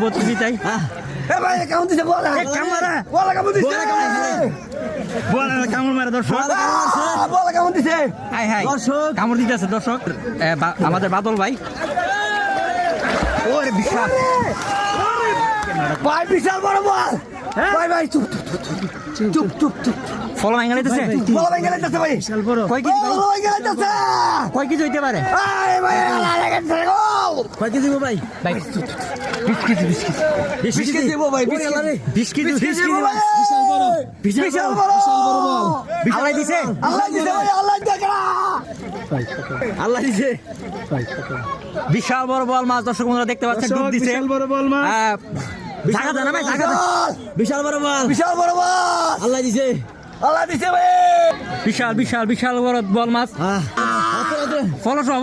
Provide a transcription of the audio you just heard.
বত্রিশ তাই ভাই কেমন দিছে বল কামড় মারে দর্শক বল কেমন দিছে হাই হাই কামড় দিতে আছে দর্শক আমাদের বাদল ভাই ওরে বিশাল ভাই বিশাল বড় বল ভাই ভাই চুপ চুপ চুপ চুপ ফলো ভাঙা লাইতেছে বল ভাই গেলাইতেছে ভাই বিশাল বড় কয় কেজি ভাই ভাই গেলাইতেছে কয় কেজি হইতে পারে এই ভাই লাগাইছে গোল কয় কেজি ভাই ভাই 20 কেজি 20 কেজি 20 কেজি দেব ভাই 20 কেজি বিশাল বড় বিশাল বড় বল আল্লাহ দিছে আল্লাহ দিছে ভাই আল্লাহ দিছে আল্লাহ দিছে বিশাল বড় বল মাছ দর্শক বন্ধুরা দেখতে পাচ্ছেন ডুব দিছে বিশাল বড় বল মাছ জায়গা দেন না ভাই জায়গা দেন বিশাল বড় বল বিশাল বড় বল আল্লাহ দিছে আল্লাহ দিছে ভাই বিশাল বিশাল বিশাল বড় বল মাছ ফলো সহ